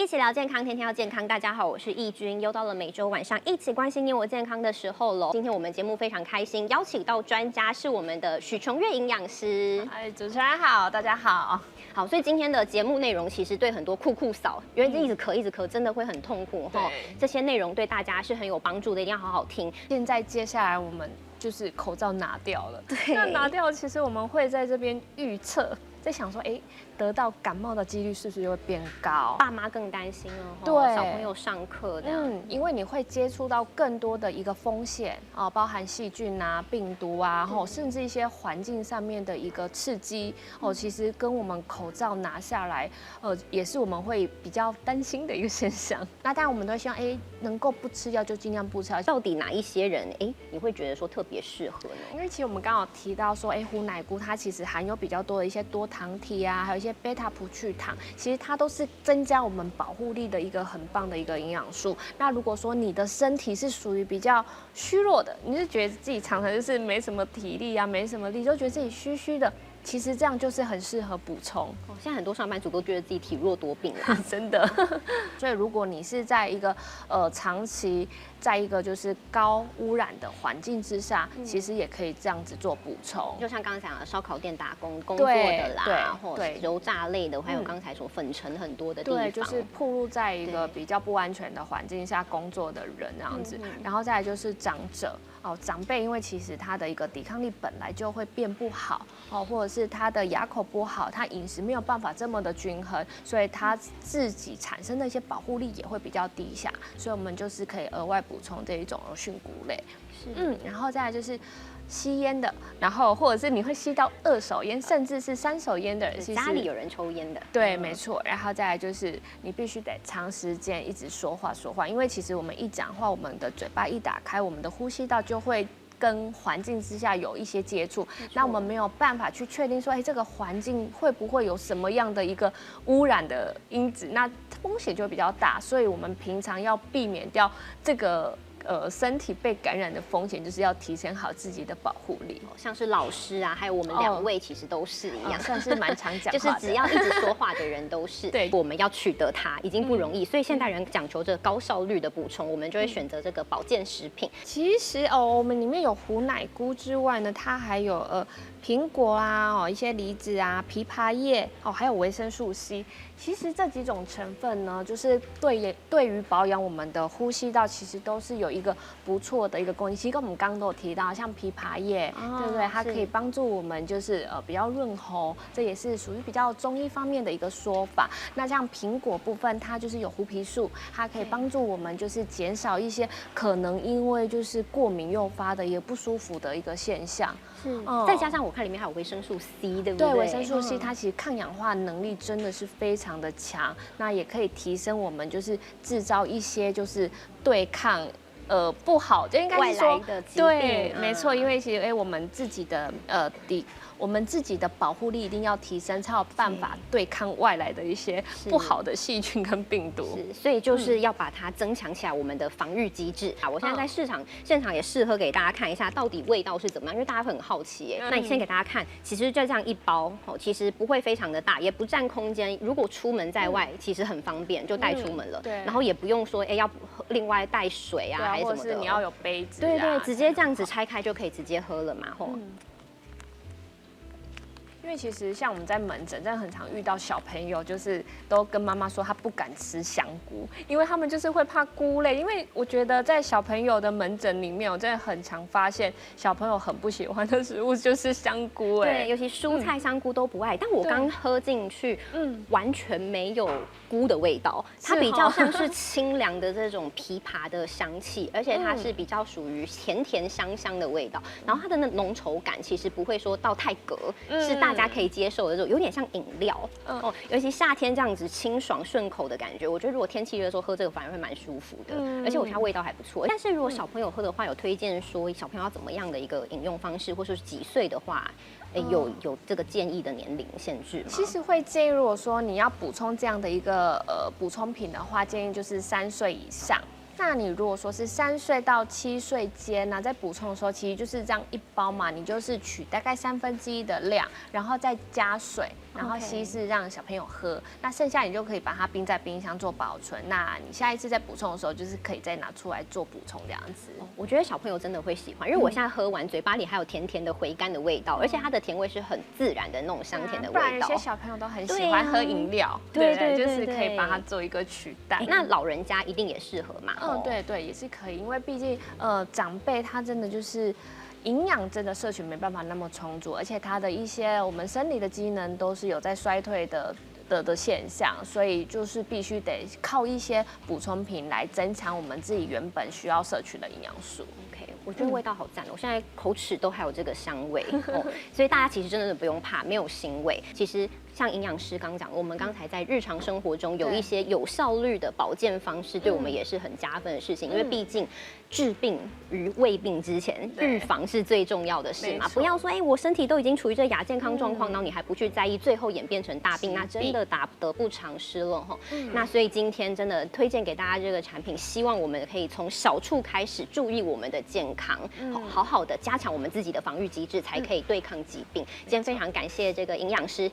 一起聊健康，天天要健康。大家好，我是易君，又到了每周晚上一起关心你我健康的时候了。今天我们节目非常开心，邀请到专家是我们的许琼月营养师。哎，主持人好，大家好。好，所以今天的节目内容其实对很多酷嫂，因为一直咳真的会很痛苦哈。这些内容对大家是很有帮助的，一定要好好听。现在接下来我们就是口罩拿掉了，对，那拿掉其实我们会在这边预测，在想说，哎，得到感冒的几率是不是就会变高？爸妈更担心了，对，小朋友上课这样，因为你会接触到更多的一个风险啊，包含细菌啊、病毒啊，甚至一些环境上面的一个刺激哦，其实跟我们口罩拿下来，也是我们会比较担心的一个现象。那当然我们都希望，哎，能够不吃药就尽量不吃药。到底哪一些人，你会觉得说特别适合呢？因为其实我们刚好提到说，哎，胡乃菇它其实含有比较多的一些多糖体啊，还有一些贝塔葡聚糖，其实它都是增加我们保护力的一个很棒的一个营养素。那如果说你的身体是属于比较虚弱的，你是觉得自己常常就是没什么体力啊，没什么力，就觉得自己虚虚的。其实这样就是很适合补充。现在很多上班族都觉得自己体弱多病啦，真的。所以如果你是在一个长期在一个就是高污染的环境之下，其实也可以这样子做补充。就像刚才讲的烧烤店打工工作的啦，或对油炸类的，还有刚才说粉尘很多的地方，对，就是暴露在一个比较不安全的环境下工作的人这样子。然后再来就是长者哦，长辈因为其实他的一个抵抗力本来就会变不好哦，或者是他的牙口不好，他饮食没有办法这么的均衡，所以他自己产生的一些保护力也会比较低下，所以我们就是可以额外补充这一种菌菇类。然后再来就是吸烟的，然后或者是你会吸到2手烟，甚至是3手烟的人，家里有人抽烟的，对，没错。然后再来就是你必须得长时间一直说话，因为其实我们一讲话，我们的嘴巴一打开，我们的呼吸道就会跟环境之下有一些接触，那我们没有办法去确定说，哎，这个环境会不会有什么样的一个污染的因子，那风险就会比较大，所以我们平常要避免掉这个身体被感染的风险，就是要提升好自己的保护力。像是老师啊，还有我们2位其实都是一样，算是蛮常讲话的，就是只要一直说话的人都是。对，我们要取得它已经不容易，所以现代人讲求这高效率的补充，我们就会选择这个保健食品。其实我们里面有胡乃菇之外呢，它还有苹果啊，一些梨子啊，枇杷叶还有维生素 C。其实这几种成分呢，就是对于保养我们的呼吸道，其实都是有一个不错的一个功能。其实跟我们刚刚都有提到，像枇杷叶，对不对？它可以帮助我们就是比较润喉，这也是属于比较中医方面的一个说法。那像苹果部分，它就是有胡皮素，它可以帮助我们就是减少一些可能因为就是过敏诱发的一个不舒服的一个现象。是，再加上我看里面还有维生素 C， 对不对？对，维生素 C 它其实抗氧化能力真的是非常的强，那也可以提升我们就是制造一些就是对抗不好，就应该是说外来的疾病，对，没错，因为其实我们自己的我们自己的保护力一定要提升，才有办法对抗外来的一些不好的细菌跟病毒。是，所以就是要把它增强起来我们的防御机制啊！我现在在现场也适合给大家看一下，到底味道是怎么样，因为大家会很好奇耶。那你先给大家看，其实就这样一包其实不会非常的大，也不占空间。如果出门在外，其实很方便，就带出门了。对，然后也不用说要另外带水啊，还是什么的。或是你要有杯子。对对，直接这样子拆开就可以直接喝了嘛，因为其实像我们在门诊，真的很常遇到小朋友，就是都跟妈妈说他不敢吃香菇，因为他们就是会怕菇类。因为我觉得在小朋友的门诊里面，我真的很常发现小朋友很不喜欢的食物就是香菇。对，尤其蔬菜、香菇都不爱。但我刚喝进去，完全没有菇的味道，它比较像是清凉的这种枇杷的香气，而且它是比较属于甜甜香香的味道。然后它的那浓稠感其实不会说到太隔，是大家可以接受的这种，有点像饮料尤其夏天这样子清爽顺口的感觉，我觉得如果天气热的时候喝这个反而会蛮舒服的，而且我觉得它味道还不错。但是如果小朋友喝的话，有推荐说小朋友要怎么样的一个饮用方式，或是几岁的话，有这个建议的年龄限制吗？其实会建议，如果说你要补充这样的一个补充品的话，建议就是3岁以上。那你如果说是3岁到7岁间呢，在补充的时候，其实就是这样一包嘛，你就是取大概1/3的量，然后再加水，然后稀释让小朋友喝。那剩下你就可以把它冰在冰箱做保存。那你下一次再补充的时候，就是可以再拿出来做补充这样子。我觉得小朋友真的会喜欢，因为我现在喝完嘴巴里还有甜甜的回甘的味道，而且它的甜味是很自然的那种香甜的味道。不然有些小朋友都很喜欢喝饮料，对，就是可以把它做一个取代。那老人家一定也适合嘛？对，也是可以，因为毕竟长辈他真的就是营养真的摄取没办法那么充足，而且他的一些我们生理的机能都是有在衰退的现象，所以就是必须得靠一些补充品来增强我们自己原本需要摄取的营养素。OK， 我觉得味道好赞，我现在口齿都还有这个香味所以大家其实真的不用怕，没有腥味。其实像营养师刚讲，我们刚才在日常生活中有一些有效率的保健方式，对我们也是很加分的事情，因为毕竟治病于未病之前，预防是最重要的事嘛。不要说我身体都已经处于这亚健康状况，然后你还不去在意，最后演变成大病，那真的得不偿失了哈。那所以今天真的推荐给大家这个产品，希望我们可以从小处开始注意我们的健康，好好的加强我们自己的防御机制，才可以对抗疾病。今天非常感谢这个营养师